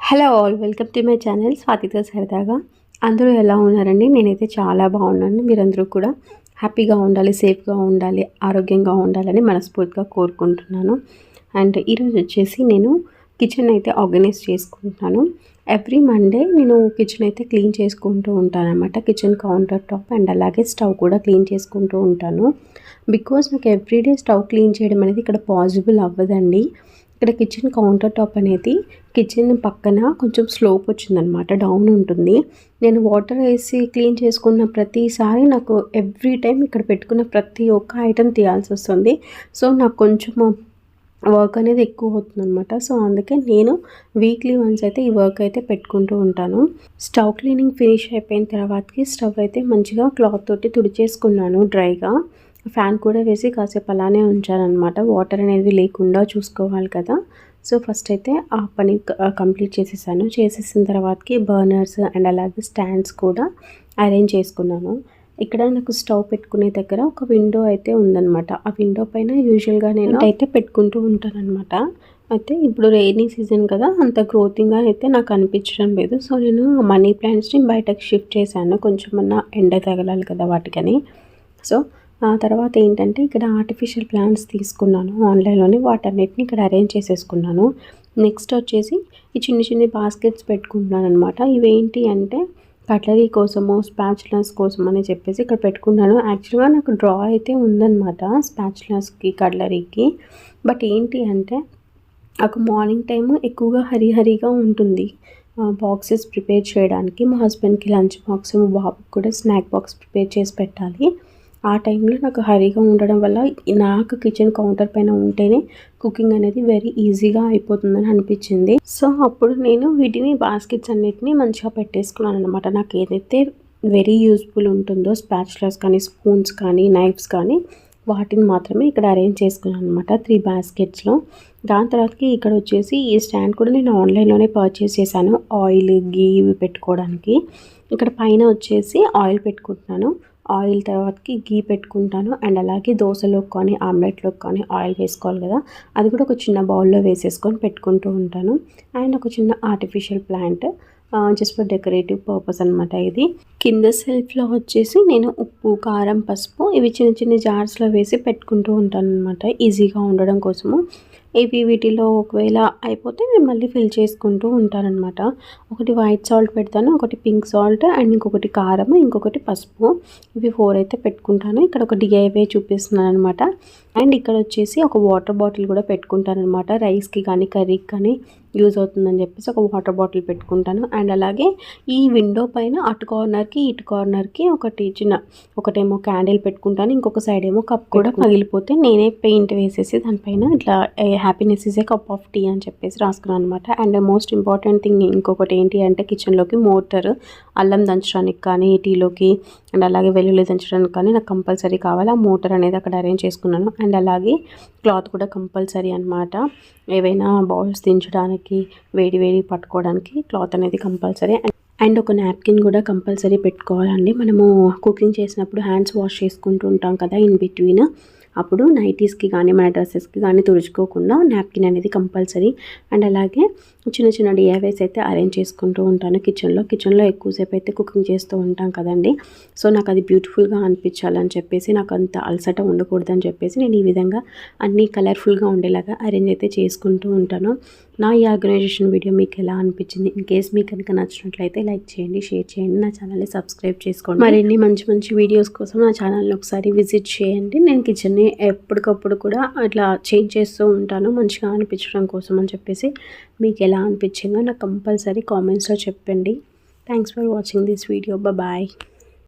Hello all, welcome to my channel స్వాతితో సరదాగా. అందరూ ఎలా ఉన్నారండి? నేనైతే చాలా బాగున్నాను. మీరందరూ కూడా హ్యాపీగా ఉండాలి, సేఫ్గా ఉండాలి, ఆరోగ్యంగా ఉండాలని మనస్ఫూర్తిగా కోరుకుంటున్నాను. అండ్ ఈరోజు వచ్చేసి నేను కిచెన్ అయితే ఆర్గనైజ్ చేసుకుంటున్నాను. ఎవ్రీ మండే నేను కిచెన్ అయితే క్లీన్ చేసుకుంటూ ఉంటాను అనమాట. కిచెన్ కౌంటర్ టాప్ అండ్ అలాగే స్టవ్ కూడా క్లీన్ చేసుకుంటూ ఉంటాను. బికాజ్ నాకు ఎవ్రీడే స్టవ్ క్లీన్ చేయడం అనేది ఇక్కడ పాసిబుల్ అవ్వదండి. ఇక్కడ కిచెన్ కౌంటర్ టాప్ అనేది కిచెన్ పక్కన కొంచెం స్లోప్ వచ్చిందనమాట, డౌన్ ఉంటుంది. నేను వాటర్ వేసి క్లీన్ చేసుకున్న ప్రతిసారి నాకు ఎవ్రీ టైం ఇక్కడ పెట్టుకున్న ప్రతి ఒక్క ఐటెం తీయాల్సి వస్తుంది. సో నాకు కొంచెం వర్క్ అనేది ఎక్కువ అవుతుంది అనమాట. సో అందుకే నేను వీక్లీ వన్స్ అయితే ఈ వర్క్ అయితే పెట్టుకుంటూ ఉంటాను. స్టవ్ క్లీనింగ్ ఫినిష్ అయిపోయిన తర్వాతకి స్టవ్ అయితే మంచిగా క్లాత్ తోటి తుడిచేసుకున్నాను డ్రైగా. ఫ్యాన్ కూడా వేసి కాసేపు అలానే ఉంచానమాట, వాటర్ అనేది లేకుండా చూసుకోవాలి కదా. సో ఫస్ట్ అయితే ఆ పని కంప్లీట్ చేసేసాను. చేసేసిన తర్వాతకి బర్నర్స్ అండ్ అలాగే స్టాండ్స్ కూడా అరేంజ్ చేసుకున్నాను. ఇక్కడ నాకు స్టవ్ పెట్టుకునే దగ్గర ఒక విండో అయితే ఉందన్నమాట. ఆ విండో పైన యూజువల్గా నేను అయితే పెట్టుకుంటూ ఉంటానన్నమాట. అయితే ఇప్పుడు రైనీ సీజన్ కదా, అంత గ్రోతింగ్గా అయితే నాకు అనిపించడం లేదు. సో నేను మనీ ప్లాంట్స్ని బయటకు షిఫ్ట్ చేశాను, కొంచెమన్నా ఎండ తగలాలి కదా వాటికని. సో ఆ తర్వాత ఏంటంటే ఇక్కడ ఆర్టిఫిషియల్ ప్లాంట్స్ తీసుకున్నాను ఆన్లైన్లోనే, వాటన్నిటిని ఇక్కడ అరేంజ్ చేసేసుకున్నాను. నెక్స్ట్ వచ్చేసి ఈ చిన్న బాస్కెట్స్ పెట్టుకుంటున్నాను అనమాట. ఇవేంటి అంటే కట్లరీ కోసము, స్పాచులర్స్ కోసం అని చెప్పేసి ఇక్కడ పెట్టుకున్నాను. యాక్చువల్గా నాకు డ్రా అయితే ఉందన్నమాట స్పాచులర్స్కి, కట్లరీకి. బట్ ఏంటి అంటే ఒక మార్నింగ్ టైము ఎక్కువగా హరిగా ఉంటుంది బాక్సెస్ ప్రిపేర్ చేయడానికి. మా హస్బెండ్కి లంచ్ బాక్స్, మా బాబుకి కూడా స్నాక్ బాక్స్ ప్రిపేర్ చేసి పెట్టాలి. ఆ టైంలో నాకు హరిగా ఉండడం వల్ల నాకు కిచెన్ కౌంటర్ పైన ఉంటేనే కుకింగ్ అనేది వెరీ ఈజీగా అయిపోతుందని అనిపించింది. సో అప్పుడు నేను వీటిని బాస్కెట్స్ అన్నిటిని మంచిగా పెట్టేసుకున్నాను అనమాట. నాకు ఏదైతే వెరీ యూస్ఫుల్ ఉంటుందో స్పాచులర్స్ కానీ, స్పూన్స్ కానీ, నైఫ్స్ కానీ, వాటిని మాత్రమే ఇక్కడ అరేంజ్ చేసుకున్నాను అనమాట 3 బాస్కెట్స్లో. దాని తర్వాతకి ఇక్కడ వచ్చేసి ఈ స్టాండ్ కూడా నేను ఆన్లైన్లోనే పర్చేస్ చేశాను, ఆయిల్, గీ ఇవి పెట్టుకోవడానికి. ఇక్కడ పైన వచ్చేసి ఆయిల్ పెట్టుకుంటున్నాను, ఆయిల్ తర్వాతకి గీ పెట్టుకుంటాను. అండ్ అలాగే దోశలోకి కానీ, ఆమ్లెట్లోకి కానీ ఆయిల్ వేసుకోవాలి కదా, అది కూడా ఒక చిన్న బౌల్లో వేసేసుకొని పెట్టుకుంటూ ఉంటాను. అండ్ ఒక చిన్న artificial plant just for decorative purpose అనమాట. ఇది కింద సెల్ఫ్లో వచ్చేసి నేను ఉప్పు, కారం, పసుపు ఇవి చిన్న జార్స్లో వేసి పెట్టుకుంటూ ఉంటాను అనమాట, ఈజీగా ఉండడం కోసము. వీటిలో ఒకవేళ అయిపోతే నేను మళ్ళీ ఫిల్ చేసుకుంటూ ఉంటానన్నమాట. ఒకటి వైట్ సాల్ట్ పెడతాను, ఒకటి పింక్ సాల్ట్ అండ్ ఇంకొకటి కారం, ఇంకొకటి పసుపు. ఇవి 4 అయితే పెట్టుకుంటాను. ఇక్కడ ఒక DIY చూపిస్తున్నాను అనమాట. అండ్ ఇక్కడ వచ్చేసి ఒక వాటర్ బాటిల్ కూడా పెట్టుకుంటాను అనమాట. రైస్కి కానీ, కర్రీకి కానీ యూజ్ అవుతుందని చెప్పేసి ఒక వాటర్ బాటిల్ పెట్టుకుంటాను. అండ్ అలాగే ఈ విండో పైన అటు కార్నర్కి, ఇటు కార్నర్కి ఒకటేమో క్యాండిల్ పెట్టుకుంటాను, ఇంకొక సైడ్ ఏమో కప్ కూడా పగిలిపోతే నేనే పెయింట్ వేసేసి దానిపైన ఇట్లా happiness is a cup of tea అని చెప్పేసి రాసుకున్నాను అనమాట. అండ్ మోస్ట్ ఇంపార్టెంట్ థింగ్ ఇంకొకటి ఏంటి అంటే కిచెన్లోకి మోటర్, అల్లం దంచడానికి కానీ, టీలోకి అండ్ అలాగే వెల్లుల్లి దంచడానికి కానీ నాకు కంపల్సరీ కావాలి. ఆ మోటర్ అనేది అక్కడ అరేంజ్ చేసుకున్నాను. అండ్ అలాగే క్లాత్ కూడా కంపల్సరీ అనమాట. ఏవైనా బౌల్స్ దించడానికి, వేడి పట్టుకోవడానికి క్లాత్ అనేది కంపల్సరీ. అండ్ ఒక నాప్కిన్ కూడా కంపల్సరీ పెట్టుకోవాలండి. మనము కుకింగ్ చేసినప్పుడు హ్యాండ్స్ వాష్ చేసుకుంటూ ఉంటాం కదా ఇన్ బిట్వీన్, అప్పుడు నైటీస్కి కానీ, మన డ్రెస్సెస్కి కానీ తుడుచుకోకుండా నాప్కిన్ అనేది కంపల్సరీ. అండ్ అలాగే చిన్న DIYs అయితే అరేంజ్ చేసుకుంటూ ఉంటాను కిచెన్లో ఎక్కువసేపు అయితే కుకింగ్ చేస్తూ ఉంటాం కదండి. సో నాకు అది బ్యూటిఫుల్గా అనిపించాలని చెప్పేసి, నాకు అంత అలసట ఉండకూడదని చెప్పేసి నేను ఈ విధంగా అన్నీ కలర్ఫుల్గా ఉండేలాగా అరేంజ్ అయితే చేసుకుంటూ ఉంటాను. నా ఈ ఆర్గనైజేషన్ వీడియో మీకు ఎలా అనిపించింది? ఇన్ కేస్ మీకు కనుక నచ్చినట్లయితే లైక్ చేయండి, షేర్ చేయండి, నా ఛానల్ని సబ్స్క్రైబ్ చేసుకోండి. మరిన్ని మంచి వీడియోస్ కోసం నా ఛానల్ని ఒకసారి విజిట్ చేయండి. నేను కిచెన్ని ఎప్పటికప్పుడు కూడా ఇట్లా చేంజ్ చేస్తూ ఉంటాను మంచిగా అనిపించడం కోసం అని చెప్పేసి. మీకు ఎలా అనిపించిందో నాకు కంపల్సరీ కామెంట్స్లో చెప్పండి. Thanks for watching this video. Bye.